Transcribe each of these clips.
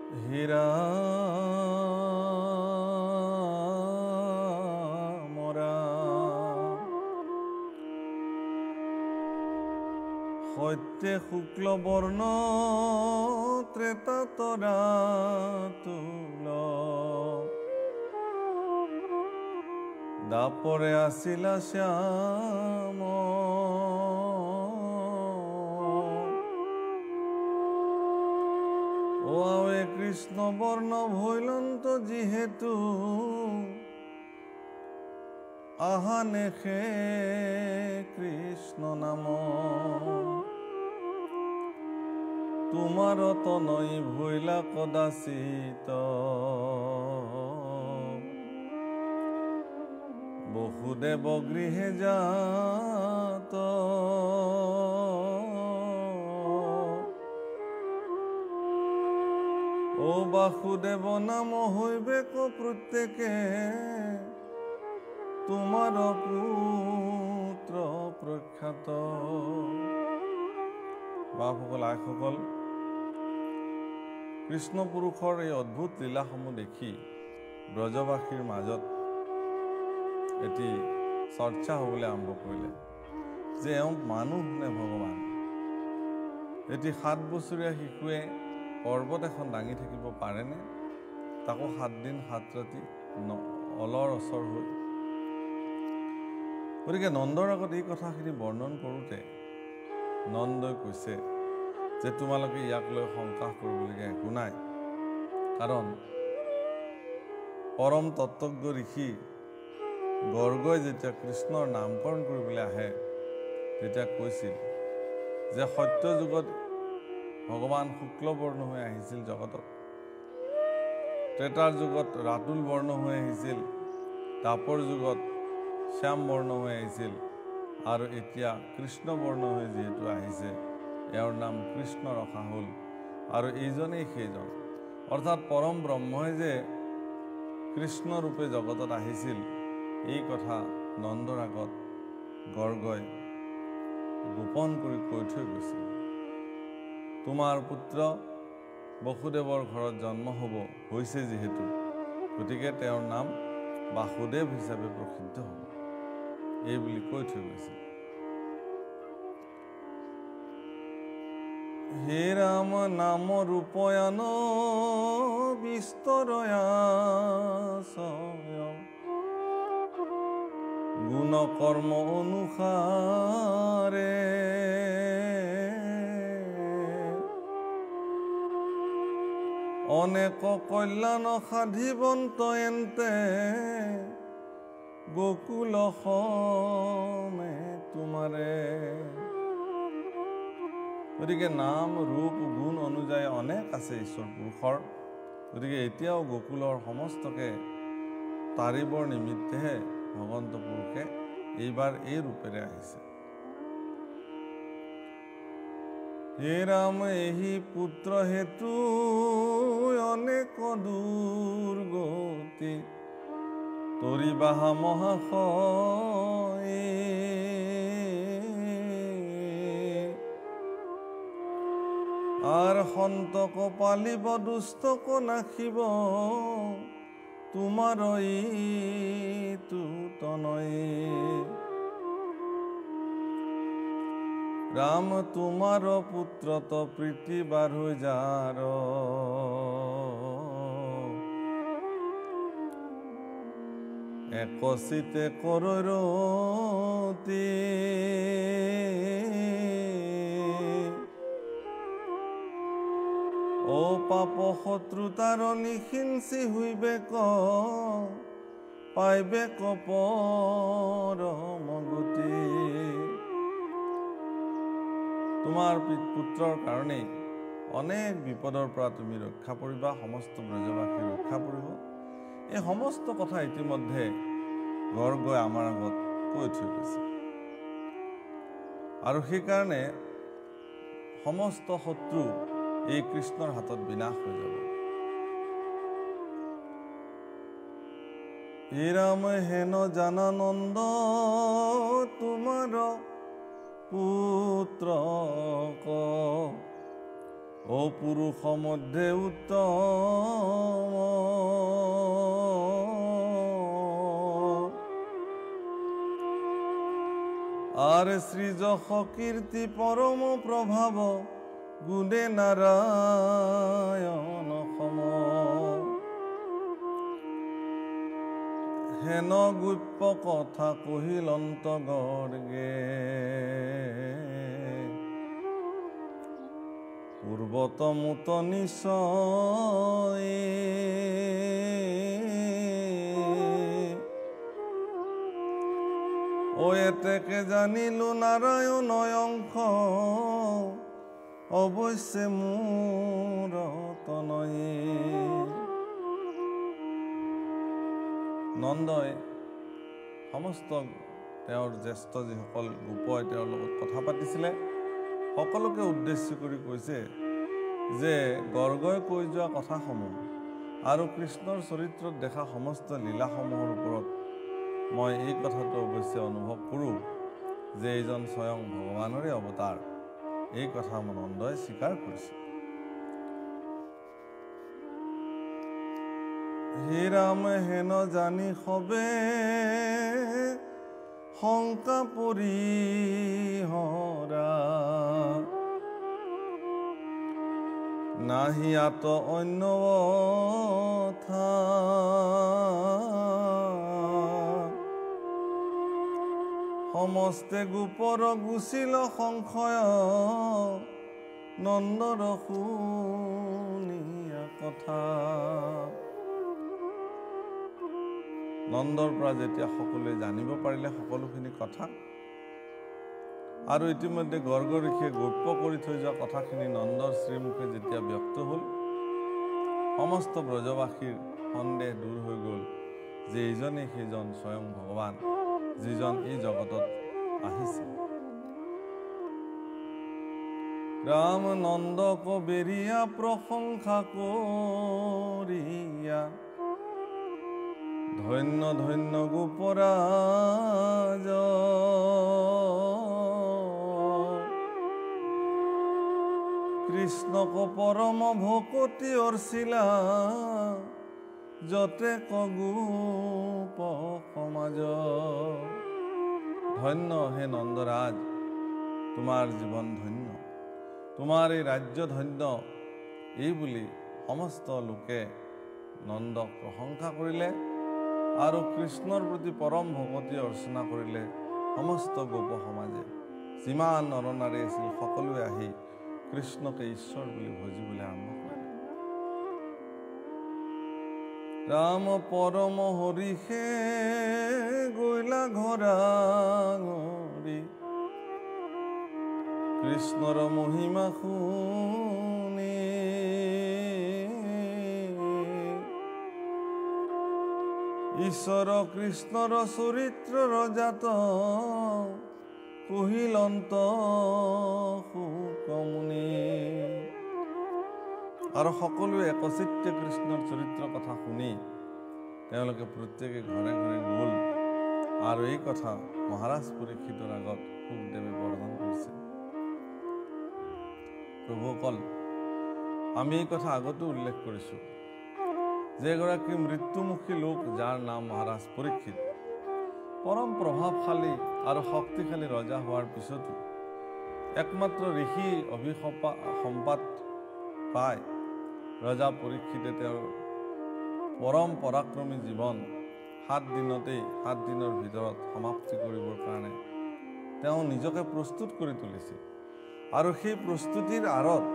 হীৰা মৰা সত্যে শুক্ল বৰ্ণ ত্ৰেতা তৰা তুল দাপৰে আছিলা শ্যাম ও আৱে কৃষ্ণ বৰ্ণ ভৈলন্ত যিহেতু আহা নেখে কৃষ্ণ নাম তোমাৰ তনয় ভৈলা কদাচিত বসুদেৱ গৃহে যাত ও বাসুদেৱ নাম হৈবেক প্ৰত্যেকে তোমাৰ পুত্ৰ প্ৰখ্যাত বাপসকল আইসকল কৃষ্ণ পুৰুষৰ এই অদ্ভুত লীলাসমূহ দেখি ব্ৰজবাসীৰ মাজত এটি চৰ্চা হ'বলৈ আৰম্ভ কৰিলে যে এওঁ মানুহ নে ভগৱান এটি 7 বছৰীয়া শিশুৱে পৰ্বত এখন দাঙি থাকিব পাৰেনে তাকো 7 দিন 7 ৰাতি অলৰ অচৰ হৈ গতিকে নন্দৰ আগত এই কথাখিনি বৰ্ণন কৰোঁতে নন্দই কৈছে যে তোমালোকে ইয়াক লৈ শংকা কৰিবলগীয়া একো নাই কাৰণ পৰম তত্ত্বজ্ঞ ঋষি গৰ্গই যেতিয়া কৃষ্ণৰ নামকৰণ কৰিবলৈ আহে তেতিয়া কৈছিল যে সত্য যুগত ভগৱান শুক্ল বৰ্ণ হৈ আহিছিল জগতত ত্ৰেতাৰ যুগত ৰাতুল বৰ্ণ হৈ আহিছিল দাপৰ যুগত শ্যাম বৰ্ণ হৈ আহিছিল আৰু এতিয়া কৃষ্ণ বৰ্ণ হৈ যিহেতু আহিছে এওঁৰ নাম কৃষ্ণ ৰখা হ'ল আৰু এইজনেই সেইজন অৰ্থাৎ পৰম ব্ৰহ্মই যে কৃষ্ণ ৰূপে জগতত আহিছিল এই কথা নন্দৰ আগত গৰ্গই গোপন কৰি কৈ থৈ গৈছিল তোমাৰ পুত্ৰ বসুদেৱৰ ঘৰত জন্ম হ'ব হৈছে যিহেতু গতিকে তেওঁৰ নাম বাসুদেৱ হিচাপে প্ৰসিদ্ধ হ'ব এই বুলি কৈ থৈ গৈছিল হে ৰাম নাম ৰূপয়ান বিস্তৰয়াসয় গুণ কৰ্ম অনুসাৰে অনেক কল্যাণ সাধিবন্ত এন্তে গোকুল সমে তোমাৰে গতিকে নাম ৰূপ গুণ অনুযায়ী অনেক আছে ঈশ্বৰ পুৰুষৰ গতিকে এতিয়াও গোকুলৰ সমস্তকে তাৰিবৰ নিমিত্তেহে ভগৱন্ত পুৰুষে এইবাৰ এই ৰূপেৰে আহিছে হে ৰাম এহি পুত্ৰ হেতু অনেক দুৰ্গতি তৰিবাহা মহাশয় আৰ সন্তক পালিব দুষ্টক নাখিব তোমাৰ ইটো তনয়ে ৰাম তোমাৰ পুত্ৰত প্ৰীতি বাঢ়ো যাৰ একচিতে কৰৰতি ও পাপ শত্ৰুতাৰ নিহিংসি হইবে ক পাইবে পৰম গতি তোমাৰ পুত্ৰৰ কাৰণে অনেক বিপদৰ পৰা তুমি ৰক্ষা পৰিবা সমস্ত ব্ৰজবাসী ৰক্ষা পৰিব এই সমস্ত কথা ইতিমধ্যে গৰ্গই আমাৰ আগত কৈ থৈ গৈছে আৰু সেই কাৰণে সমস্ত শত্ৰু এই কৃষ্ণৰ হাতত বিনাশ হৈ যাব হে ৰাম হেন জানানন্দ তোমাৰ পুত্ৰ ও পুরুষ মধ্যে উত্তম আর সৃজহ কীর্তি পরম প্রভাব গুণে নারায়ণ সম হেন গুপ্য কথা কহিল অন্তগর্গে পূর্বতমুত নিশয়ে ও এতেকে জানিল নারায়ণ অংশ অবশ্যে মোৰ তনয়ে নন্দই সমস্ত তেওঁৰ জ্যেষ্ঠ যিসকল গোপই তেওঁৰ লগত কথা পাতিছিলে সকলোকে উদ্দেশ্য কৰি কৈছে যে গৰ্গই কৈ যোৱা কথাসমূহ আৰু কৃষ্ণৰ চৰিত্ৰত দেখা সমস্ত লীলাসমূহৰ ওপৰত মই এই কথাটো অৱশ্যে অনুভৱ কৰোঁ যে এইজন স্বয়ং ভগৱানৰে অৱতাৰ এই কথা নন্দই স্বীকাৰ কৰিছে হে ৰাম হেন জানি সবে শংকা পৰিহৰা নাহি আত অন্য কথা সমস্তে গোপৰ গুচিল সংশয় নন্দৰ শুনিয়া কথা নন্দৰ পৰা যেতিয়া সকলোৱে জানিব পাৰিলে সকলোখিনি কথা আৰু ইতিমধ্যে গৰ্গ ঋষিয়ে গোপ্য কৰি থৈ যোৱা কথাখিনি নন্দৰ শ্ৰীমুখে যেতিয়া ব্যক্ত হ'ল সমস্ত ব্ৰজবাসীৰ সন্দেহ দূৰ হৈ গ'ল যে এইজনেই সেইজন স্বয়ং ভগৱান যিজন এই জগতত আহিছে ৰাম নন্দক বেৰিয়া প্ৰশংসা কৰিয়া ধন্য ধন্য গোপৰাজ কৃষ্ণক পৰম ভকতি অৰ্চিলা যতে কগোপ সমাজ ধন্য হে নন্দৰাজ তোমাৰ জীৱন ধন্য তোমাৰ এই ৰাজ্য ধন্য এই বুলি সমস্ত লোকে নন্দক প্ৰশংসা কৰিলে আৰু কৃষ্ণৰ প্ৰতি পৰম ভকতি অৰ্চনা কৰিলে সমস্ত গোপ সমাজে যিমান নৰনাৰী আছিল সকলোৱে আহি কৃষ্ণকে ঈশ্বৰ বুলি ভজিবলৈ আৰম্ভ কৰিলে ৰাম পৰম হৰিষে গৈলা ঘৰা ঘৰি কৃষ্ণৰ মহিমা শুনি ঈশ্বৰ কৃষ্ণৰ চৰিত্ৰৰ জাত কহিলন্ত সুকমুনি আৰু সকলোৱে একচিত্তে কৃষ্ণৰ চৰিত্ৰৰ কথা শুনি তেওঁলোকে প্ৰত্যেকে ঘৰে ঘৰে গ'ল আৰু এই কথা মহাৰাজ পৰীক্ষিতৰ আগত শুকদেৱে বৰ্ণন কৰিছে প্ৰভুসকল আমি এই কথা আগতো উল্লেখ কৰিছোঁ যে এগৰাকী মৃত্যুমুখী লোক যাৰ নাম মহাৰাজ পৰীক্ষিত পৰম প্ৰভাৱশালী আৰু শক্তিশালী ৰজা হোৱাৰ পিছতো একমাত্ৰ ঋষি সম্পাত পায় ৰজা পৰীক্ষিতে তেওঁৰ পৰম পৰাক্ৰমী জীৱন 7 দিনৰ ভিতৰত সমাপ্তি কৰিবৰ কাৰণে তেওঁ নিজকে প্ৰস্তুত কৰি তুলিছিল আৰু সেই প্ৰস্তুতিৰ আঁৰত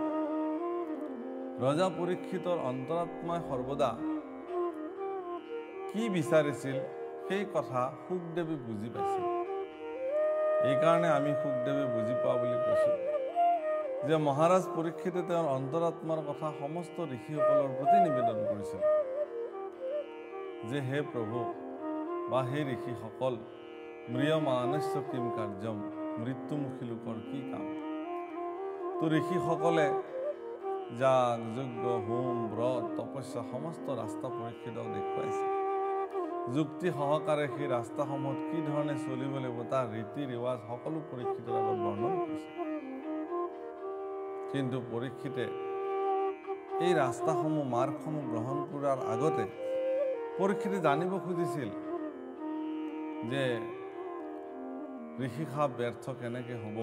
ৰজা পৰীক্ষিতৰ অন্তৰাত্মাই সৰ্বদা কি বিচাৰিছিল সেই কথা শুকদেৱে বুজি পাইছিল এইকাৰণে আমি শুকদেৱে বুজি পোৱা বুলি কৈছোঁ যে মহাৰাজ পৰীক্ষিতে তেওঁৰ অন্তৰাত্মাৰ কথা সমস্ত ঋষিসকলৰ প্ৰতি নিবেদন কৰিছিল যে হে প্ৰভু বা হে ঋষিসকল ম্ৰিয়মাণস্য কিম কাৰ্যম মৃত্যুমুখী লোকৰ কি কাম তো ঋষিসকলে যাগ যজ্ঞ হোম ব্ৰত তপস্যা সমস্ত ৰাস্তা পৰীক্ষিতক দেখুৱাইছে যুক্তি সহকাৰে সেই ৰাস্তাসমূহত কি ধৰণে চলিব লাগিব তাৰ ৰীতি ৰিৱাজ সকলো পৰীক্ষিতৰ আগত বৰ্ণন কৰিছে কিন্তু পৰীক্ষিতে এই ৰাস্তাসমূহ মাৰ্গসমূহ গ্ৰহণ কৰাৰ আগতে পৰীক্ষিতে জানিব খুজিছিল যে ঋষি সাপ ব্যৰ্থ কেনেকৈ হ'ব,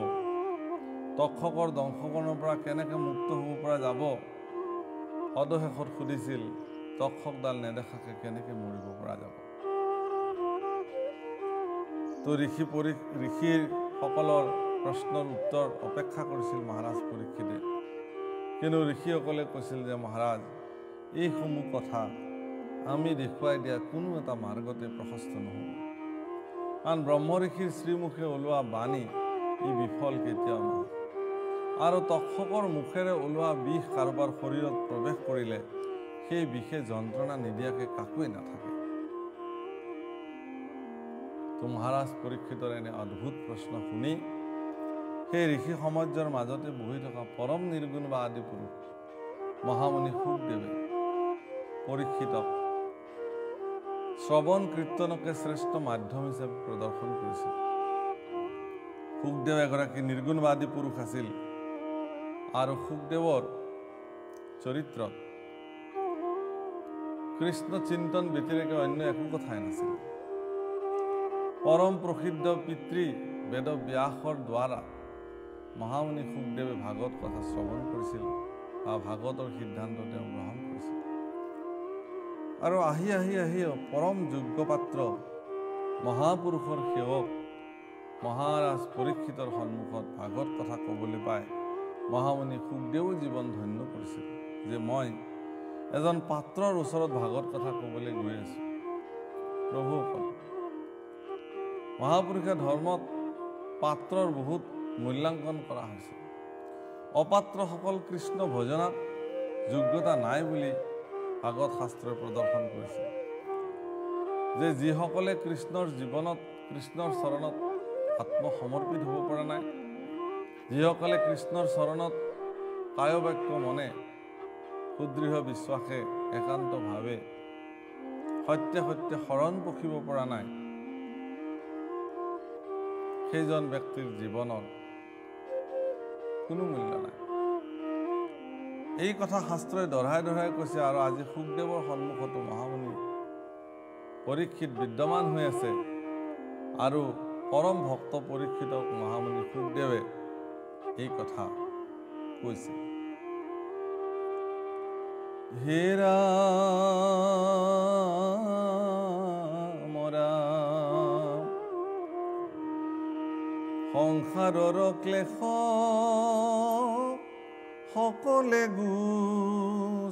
তক্ষকৰ দংশকৰণৰ পৰা কেনেকৈ মুক্ত হ'ব পৰা যাব। অদশেষত সুধিছিল তক্ষকডাল নেদেখাকৈ কেনেকৈ মৰিব পৰা যাব। তো ঋষিৰ সকলৰ প্ৰশ্নৰ উত্তৰ অপেক্ষা কৰিছিল মহাৰাজ পৰীক্ষিতে। কিন্তু ঋষিসকলে কৈছিল যে মহাৰাজ, এইসমূহ কথা আমি দেখুৱাই দিয়া কোনো এটা মাৰ্গতে প্ৰশস্ত নহ'ব, কাৰণ ব্ৰহ্ম ঋষিৰ শ্ৰীমুখে ওলোৱা বাণী ই বিফল কেতিয়াও নহয়। আৰু তক্ষকৰ মুখেৰে ওলোৱা বিষ কাৰোবাৰ শৰীৰত প্ৰৱেশ কৰিলে সেই বিষে যন্ত্ৰণা নিদিয়াকৈ কাকোৱে নাথাকে। তো মহাৰাজ পৰীক্ষিতৰ এনে অদ্ভুত প্ৰশ্ন শুনি সেই ঋষি সমাজৰ মাজতে বহি থকা পৰম নিৰ্গুণ বা আদি পুৰুষ মহামুনি শুকদেৱে পৰীক্ষিতক শ্ৰৱণ কীৰ্তনকে শ্ৰেষ্ঠ মাধ্যম হিচাপে প্ৰদৰ্শন কৰিছিল। শুকদেৱ এগৰাকী নিৰ্গুণবাদী পুৰুষ আছিল আৰু শুকদেৱৰ চৰিত্ৰত কৃষ্ণ চিন্তন ব্যতিৰেকে অন্য একো কথাই নাছিল। পৰম প্ৰসিদ্ধ পিতৃ বেদ ব্যাসৰ দ্বাৰা মহামুনি শুকদেৱে ভাগৱত কথা শ্ৰৱণ কৰিছিল বা ভাগৱতৰ সিদ্ধান্ত তেওঁ গ্ৰহণ কৰিছিল। আৰু আহি পৰম যোগ্য পাত্ৰ মহাপুৰুষৰ সেৱক মহাৰাজ পৰীক্ষিতৰ সন্মুখত ভাগৱত কথা ক'বলৈ পাই মহামুনি শুকদেৱো জীৱন ধন্য কৰিছিল যে মই এজন পাত্ৰৰ ওচৰত ভাগৱত কথা ক'বলৈ গৈ আছোঁ। প্ৰভুসকল, মহাপুৰুষে ধৰ্মত পাত্ৰৰ বহুত মূল্যাংকন কৰা হৈছে। অপাত্ৰসকল কৃষ্ণ ভজনাত যোগ্যতা নাই বুলি ভাগৱত শাস্ত্ৰই প্ৰদৰ্শন কৰিছে যে যিসকলে কৃষ্ণৰ জীৱনত কৃষ্ণৰ চৰণত আত্মসমৰ্পিত হ'ব পৰা নাই, যিসকলে কৃষ্ণৰ চৰণত কায় বাক্য মনে সুদৃঢ় বিশ্বাসে একান্তভাৱে সত্যে শৰণ পখিব পৰা নাই, সেইজন ব্যক্তিৰ জীৱনৰ কোনো মূল্য নাই। এই কথা শাস্ত্ৰই দঢ়াই কৈছে। আৰু আজি শুকদেৱৰ সন্মুখতো মহামুনি পৰীক্ষিত বিদ্যমান হৈ আছে আৰু পৰম ভক্ত পৰীক্ষিতক মহামুনি শুকদেৱে এই কথা কৈছে। হে ৰাম ৰাম, সংসাৰৰ ক্লেশ সকলে গুচিল,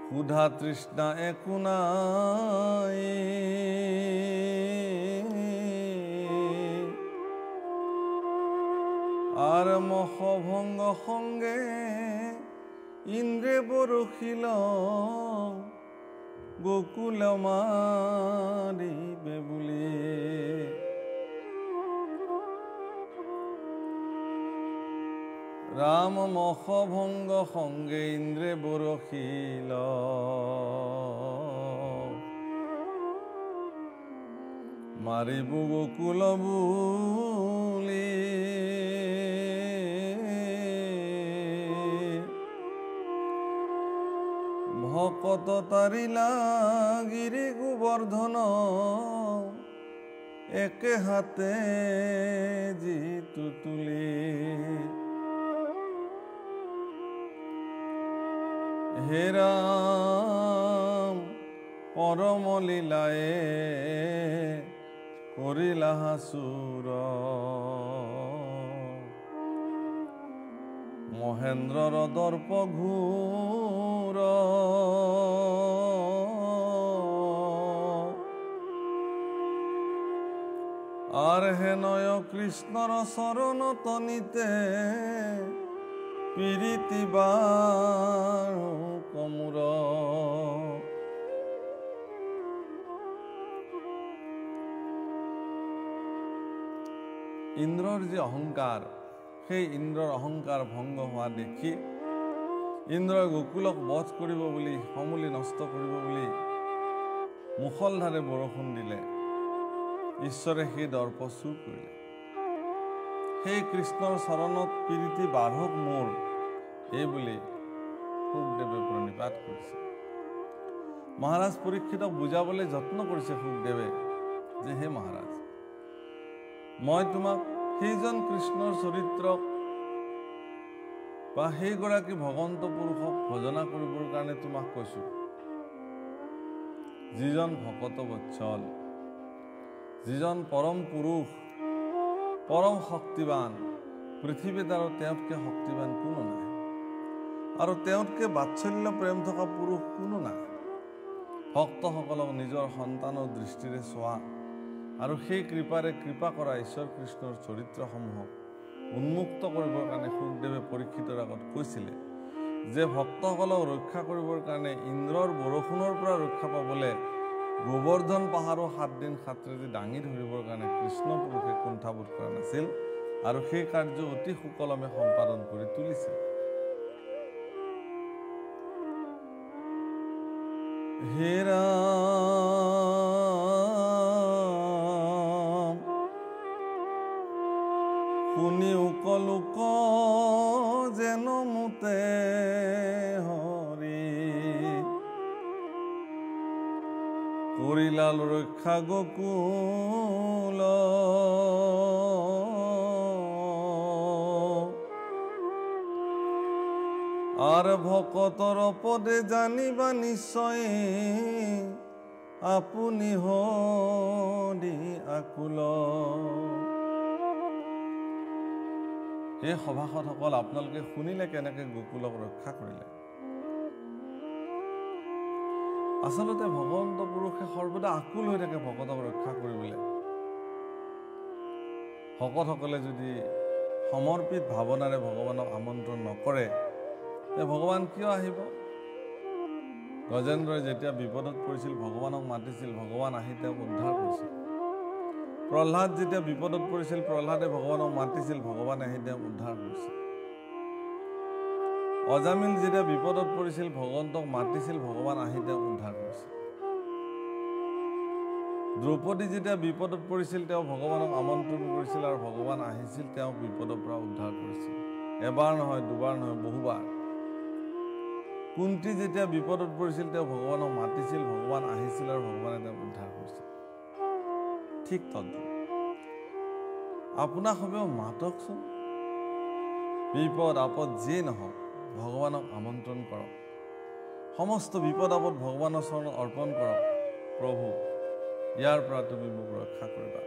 ক্ষুধা তৃষ্ণা একো নাই, আর মহভঙ্গ সঙ্গে ইন্দ্রে বরষিল, গোকুল মারিবে বুলি। রাম মহভঙ্গ সঙ্গে ইন্দ্রে বরষিল, মারিব গোকুল বুলি। ভকত তারিলা গিরি গোবর্ধন, একে হাতে জিতু তুলি। হে রাম পরম লীলায়ে করিলা হাসুর, মহেন্দ্রর দর্প ঘূর, আর হেনয় কৃষ্ণর শরণ তনিতে পিরিতি বারু কমুর। ইন্দ্ৰৰ যে অহংকাৰ, সেই ইন্দ্ৰৰ অহংকাৰ ভংগ হোৱা দেখি ইন্দ্ৰই গোকুলক বধ কৰিব বুলি, সমূলি নষ্ট কৰিব বুলি মুখলধাৰে বৰষুণ দিলে। ঈশ্বৰে সেই দৰ্প চুৰ কৰিলে সেই কৃষ্ণৰ চৰণত প্ৰীতি বাঢ়ক মোৰ, এই বুলি সুখদেৱে প্ৰণিপাত কৰিছে। মহাৰাজ পৰীক্ষিতক বুজাবলৈ যত্ন কৰিছে সুখদেৱে যে হে মহাৰাজ, মই তোমাক সেইজন কৃষ্ণৰ চৰিত্ৰক বা সেইগৰাকী ভগৱন্ত পুৰুষক ভজনা কৰিবৰ কাৰণে তোমাক কৈছো, যিজন ভকত বৎসল, যিজন পৰম পুৰুষ, পৰম শক্তিবান, পৃথিৱীত আৰু তেওঁতকৈ শক্তিবান কোনো নাই, আৰু তেওঁতকৈ বাৎসল্য প্ৰেম থকা পুৰুষ কোনো নাই। ভক্তসকলক নিজৰ সন্তানৰ দৃষ্টিৰে চোৱা আৰু সেই কৃপাৰে কৃপা কৰা ঈশ্বৰ কৃষ্ণৰ চৰিত্ৰসমূহক উন্মুক্ত কৰিবৰ কাৰণে সুখদেৱে পৰীক্ষিতৰ আগত কৈছিলে যে ভক্তসকলক ৰক্ষা কৰিবৰ কাৰণে ইন্দ্ৰৰ বৰষুণৰ পৰা ৰক্ষা পাবলৈ গোবৰ্ধন পাহাৰো 7 দিন 7 ৰাতি দাঙি ধৰিবৰ কাৰণে কৃষ্ণ পুৰুষে কুণ্ঠাবোধ কৰা নাছিল, আৰু সেই কাৰ্য অতি সুকলমে সম্পাদন কৰি তুলিছে। হে ৰাম, শুনি উকলোক যেন মুতে হৰি, কৰিলাল ৰক্ষা গকুল, আৰ ভকতৰ পদে জানিবা নিশ্চয়, আপুনি হৰি আকুল। এই সভাসদসকল, আপোনালোকে শুনিলে কেনেকৈ গোকুলক ৰক্ষা কৰিলে। আচলতে ভগৱন্ত পুৰুষে সৰ্বদা আকুল হৈ থাকে ভকতক ৰক্ষা কৰিবলৈ। ভকতসকলে যদি সমৰ্পিত ভাৱনাৰে ভগৱানক আমন্ত্ৰণ নকৰে, তে ভগৱান কিয় আহিব? গজেন্দ্ৰই যেতিয়া বিপদত পৰিছিল ভগৱানক মাতিছিল, ভগৱান আহি তেওঁক উদ্ধাৰ কৰিছিল। প্ৰহ্লাদ যেতিয়া বিপদত পৰিছিল প্ৰহ্লাদে ভগৱানক মাতিছিল, ভগৱানে আহি তেওঁক উদ্ধাৰ কৰিছিল। অজামিল যেতিয়া বিপদত পৰিছিল ভগৱন্তক মাতিছিল, ভগৱান আহি তেওঁক উদ্ধাৰ কৰিছিল। দ্ৰৌপদী যেতিয়া বিপদত পৰিছিল তেওঁ ভগৱানক আমন্ত্ৰণ কৰিছিল আৰু ভগৱান আহিছিল তেওঁক বিপদৰ পৰা উদ্ধাৰ কৰিছিল। এবাৰ নহয়, দুবাৰ নহয়, বহুবাৰ। কুন্তি যেতিয়া বিপদত পৰিছিল তেওঁ ভগৱানক মাতিছিল, ভগৱান আহিছিল আৰু ভগৱানে তেওঁক উদ্ধাৰ কৰিছিল। ঠিক তদ্ৰুপ আপোনাক সবেও মাতকচোন, বিপদ আপদ যিয়ে নহওক ভগৱানক আমন্ত্ৰণ কৰক, সমস্ত বিপদ আপদ ভগৱানৰ চৰণত অৰ্পণ কৰক। প্ৰভু, ইয়াৰ পৰা তুমি মোক ৰক্ষা কৰিবা।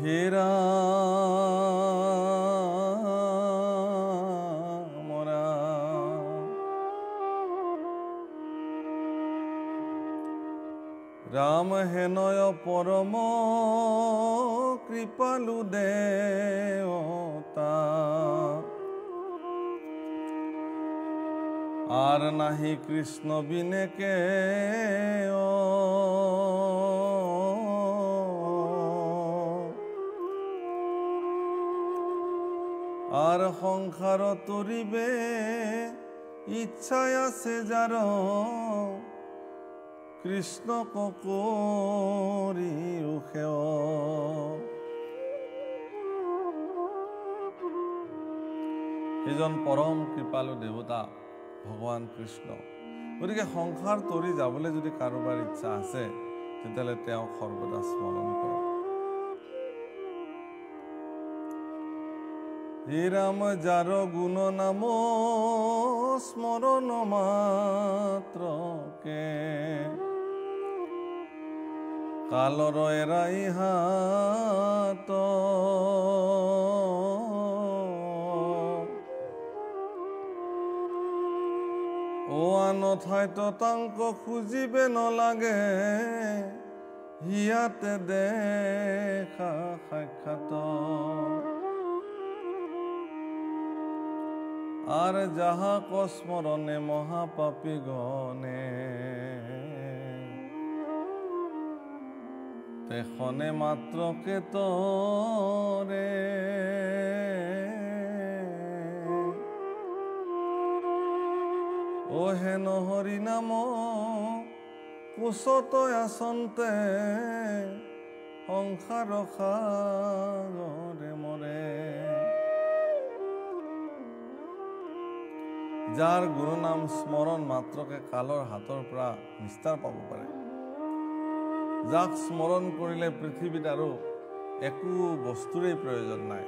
হে ৰাম ৰাম, ৰাম হেনয় পৰম কৃপালু দেৱতা, আৰ নাহি কৃষ্ণ বিনে কে আৰ সংসাৰ তৰিবে ইচ্ছায় আছে যাৰ, কৃষ্ণ কৰি উখেয়। সেইজন পৰম কৃপালু দেৱতা ভগৱান কৃষ্ণ। গতিকে সংসাৰ তৰি যাবলৈ যদি কাৰোবাৰ ইচ্ছা আছে তেতিয়াহ'লে তেওঁক সৰ্বদা স্মৰণ কৰক। হে ৰাম যাৰ গুণ নাম স্মৰণ মাত্ৰকে, কালৰ এৰাই হাত, ও আন ঠাইত তাংক খুজিবে নলাগে, হিয়াতে দেখা সাক্ষাৎ। আর যাহা কস্মরণে মহাপাপী গণে, তেখনে মাত্রকে তরে, ও হেন হরি নাম কোচত আচন্তে সংসাৰ সাগৰে মৰে। যাৰ গুৰুনাম স্মৰণ মাত্ৰকে কালৰ হাতৰ পৰা নিস্তাৰ পাব পাৰে, যাক স্মৰণ কৰিলে পৃথিৱীত আৰু একো বস্তুৰেই প্ৰয়োজন নাই,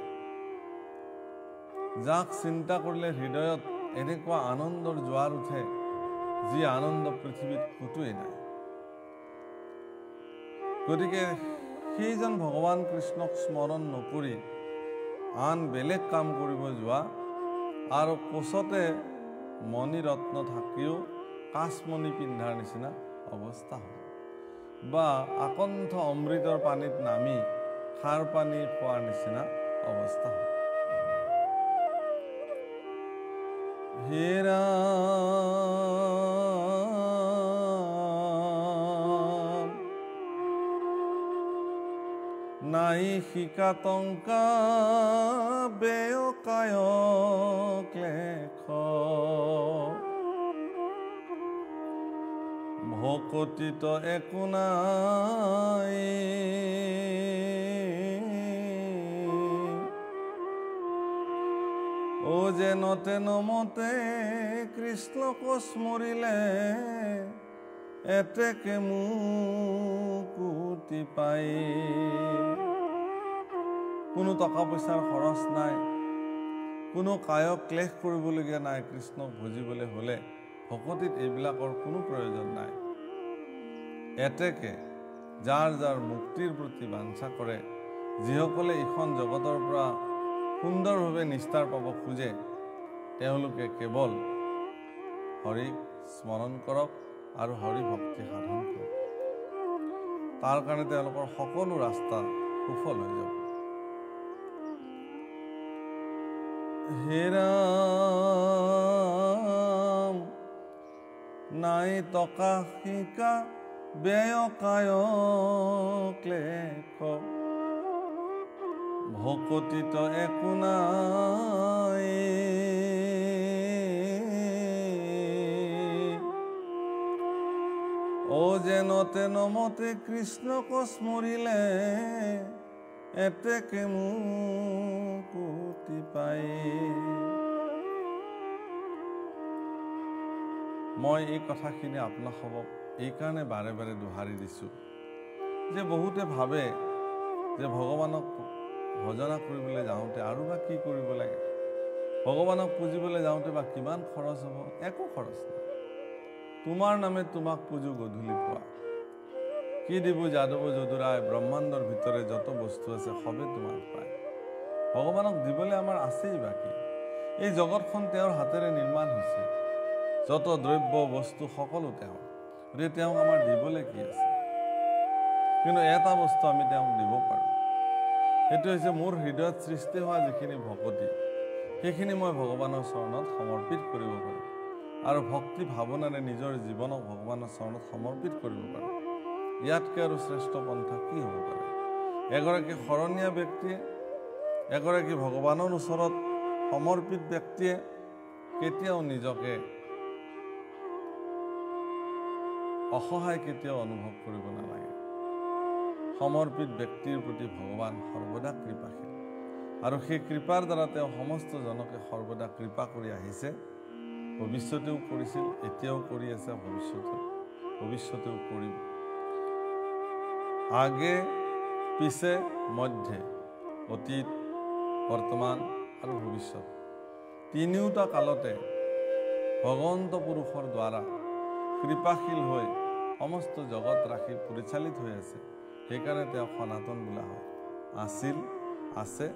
যাক চিন্তা কৰিলে হৃদয়ত এনেকুৱা আনন্দৰ জোৱাৰ উঠে যি আনন্দ পৃথিৱীত ক'তোৱেই নাই। গতিকে সেইজন ভগৱান কৃষ্ণক স্মৰণ নকৰি আন বেলেগ কাম কৰিব যোৱা আৰু কোচতে মণিৰত্ন থাকিও কাঁচমণি পিন্ধাৰ নিচিনা অৱস্থা হয়, বা আকণ্ঠ অমৃতৰ পানীত নামি খাৰ পানী খোৱাৰ নিচিনা অৱস্থা হয়। হে ৰাম, নাই শিকা টংকা বেয়কায়ক লেখ, ভকতিত একো নাই, ও যেন তেন মতে কৃষ্ণক স্মৰিলে এতেকে মুকুতি পাই। কোনো টকা পইচাৰ খৰচ নাই, কোনো কায়ক ক্লেশ কৰিবলগীয়া নাই। কৃষ্ণক ভজিবলৈ হ'লে ভকতিত এইবিলাকৰ কোনো প্ৰয়োজন নাই। এতেকে যাৰ যাৰ মুক্তিৰ প্ৰতি বাঞ্ছা কৰে, যিসকলে এইখন জগতৰ পৰা সুন্দৰভাৱে নিস্তাৰ পাব খোজে, তেওঁলোকে কেৱল হৰিক স্মৰণ কৰক আৰু হৰি ভক্তি সাধন কৰক। তাৰ কাৰণে তেওঁলোকৰ সকলো ৰাস্তা সুফল হৈ যাব। হে ৰাম, নাই টকা শিকা বেয়কায়ক লেখ, ভকতিত একো নাই, ও যেন তেন মতে কৃষ্ণক স্মৰিলে এতেকে মুকুতি পাই। মই এই কথাখিনি আপোনালোকক এইকাৰণে বাৰে বাৰে দোহাৰি দিছোঁ যে বহুতে ভাবে যে ভগৱানক ভজনা কৰিবলৈ যাওঁতে আৰু বা কি কৰিব লাগে, ভগৱানক পুজিবলৈ যাওঁতে বা কিমান খৰচ হ'ব। একো খৰচ নাই। তোমাৰ নামে তোমাক পুজো গধূলি পোৱা, কি দিব যাদৱ যদুৰায়, ব্ৰহ্মাণ্ডৰ ভিতৰে যত বস্তু আছে সবে তোমাক পায়। ভগৱানক দিবলৈ আমাৰ আছেই বাকী। এই জগতখন তেওঁৰ হাতেৰে নিৰ্মাণ হৈছে, যত দ্ৰব্য বস্তু সকলো তেওঁ। গতিকে তেওঁক আমাৰ দিবলৈ কি আছে? কিন্তু এটা বস্তু আমি তেওঁক দিব পাৰোঁ, সেইটো হৈছে মোৰ হৃদয়ত সৃষ্টি হোৱা যিখিনি ভকতি, সেইখিনি মই ভগৱানৰ চৰণত সমৰ্পিত কৰিব পাৰোঁ আৰু ভক্তি ভাৱনাৰে নিজৰ জীৱনক ভগৱানৰ চৰণত সমৰ্পিত কৰিব পাৰোঁ। ইয়াতকৈ আৰু শ্ৰেষ্ঠ পন্থা কি হ'ব পাৰে? এগৰাকী শৰণীয়া ব্যক্তিয়ে, এগৰাকী ভগৱানৰ ওচৰত সমৰ্পিত ব্যক্তিয়ে কেতিয়াও নিজকে অসহায় কেতিয়াও অনুভৱ কৰিব নালাগে। সমৰ্পিত ব্যক্তিৰ প্ৰতি ভগৱান সৰ্বদা কৃপাশীল, আৰু সেই কৃপাৰ দ্বাৰা তেওঁ সমস্ত জনকে সৰ্বদা কৃপা কৰি আহিছে। ভৱিষ্যতেও কৰিছিল, এতিয়াও কৰি আছে, ভৱিষ্যতেও কৰিব। আগে পিছে মধ্যে, অতীত, বৰ্তমান আৰু ভৱিষ্যত, তিনিওটা কালতে ভগৱন্ত পুৰুষৰ দ্বাৰা কৃপাশীল হৈ সমস্ত জগত ৰাশি পৰিচালিত হৈ আছে। সেইকাৰণে তেওঁ সনাতন বোলা হয়। আছিল, আছে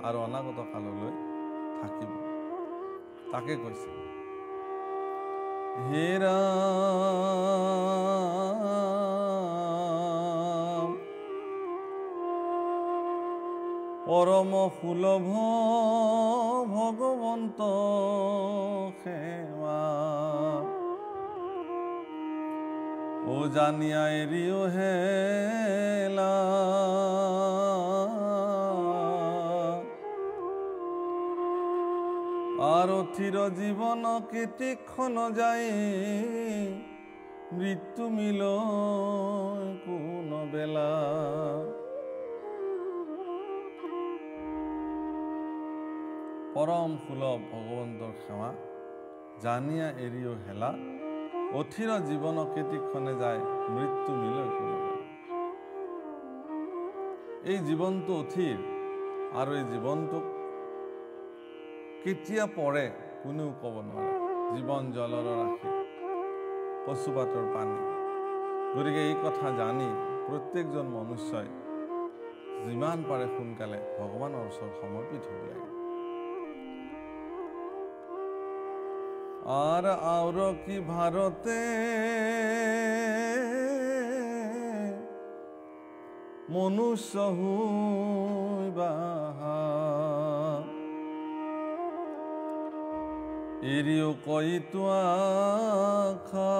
আৰু অনাগত কাললৈ থাকিব। তাকে কৈছে, হে ৰাম, পৰম সুলভ ভগৱন্ত সেৱা, ও জানিয়া এৰিও হেলা, আৰু থিৰ জীৱন কেতিক্ষণ যাই মৃত্যু মিল কোন বেলা। পৰম সুলভ ভগবন্তৰ সেৱা জানিয়া এৰিও হেলা, অথিৰ জীৱন কেতিক্ষণে যায় মৃত্যু মিল কোন বেলা। এই জীৱনটো অথিৰ আৰু এই জীৱনটোক কেতিয়া পৰে কোনেও ক'ব নোৱাৰে। জীৱন জলৰ ৰাশি, কচুপাতৰ পানী। গতিকে এই কথা জানি প্ৰত্যেকজন মনুষ্যই যিমান পাৰে সোনকালে ভগৱানৰ ওচৰত সমৰ্পিত হ'ব লাগে। আর কি ভারতে মনুষ্য হইবা, এরিও কইতো আখা,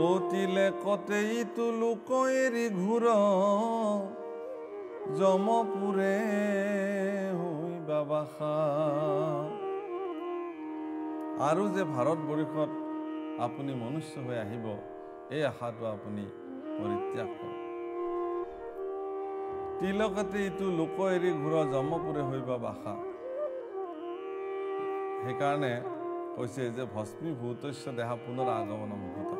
অতিলে কতেই তো লোক এরি ঘুর, যমপুরে হইবা বাসা। আৰু যে ভাৰতবৰ্ষত আপুনি মনুষ্য হৈ আহিব, এই আশাটো আপুনি পৰিত্যাগ কৰক। তিলকতে ইটো লোক এৰি ঘূৰ, যমপুৰে হইবা বাসা। সেইকাৰণে কৈছে যে ভস্মীভূতস্য দেহা পুনৰ আগমন মুহূৰ্ত।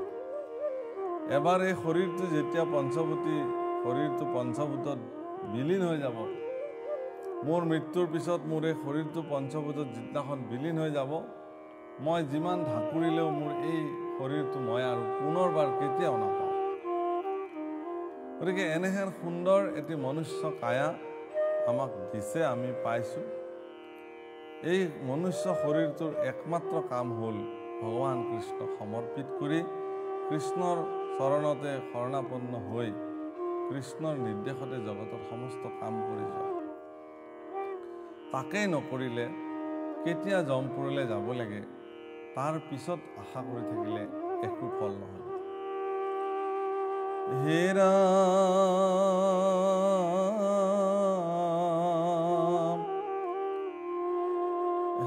এবাৰ এই শৰীৰটো যেতিয়া শৰীৰটো পঞ্চভূতত বিলীন হৈ যাব, মোৰ মৃত্যুৰ পিছত মোৰ এই শৰীৰটো পঞ্চভূতত যিদিনাখন বিলীন হৈ যাব, মই যিমান ঢাকুৰিলেও মোৰ এই শৰীৰটো মই আৰু পুনৰবাৰ কেতিয়াও নাপাওঁ। গতিকে এনেহেন সুন্দৰ এটি মনুষ্য কায়া আমাক দিছে, আমি পাইছোঁ। এই মনুষ্য শৰীৰটোৰ একমাত্ৰ কাম হ'ল ভগৱান কৃষ্ণক সমৰ্পিত কৰি কৃষ্ণৰ চৰণতে শৰণাপন্ন হৈ কৃষ্ণৰ নিৰ্দেশতে জগতৰ সমস্ত কাম কৰি যোৱা। তাকেই নকৰিলে কেতিয়া যমপুৰলৈ যাব লাগে তাৰ পিছত আশা কৰি থাকিলে একো ফল নহয়। হে ৰাম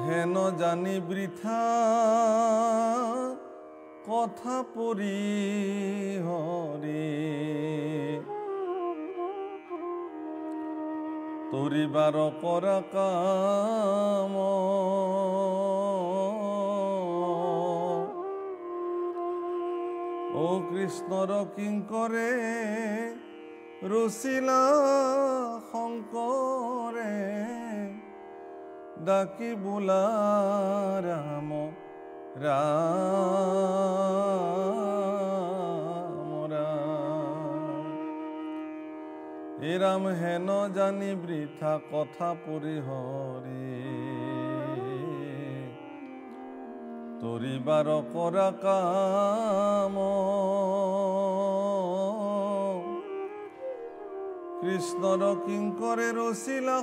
হেন জানি বৃথা কথা পৰি হৰি, তৰিবাৰ কৰা কাম ও কৃষ্ণৰ কিংকৰে ৰচিলা শংকৰে, ডাকি বোলা ৰাম ৰাম ৰাম। এ ৰাম হেন জানি বৃথা কথা পৰি হৰি, তৰিবাৰ কৰা কাম কৃষ্ণৰ কিংকৰে ৰচিলা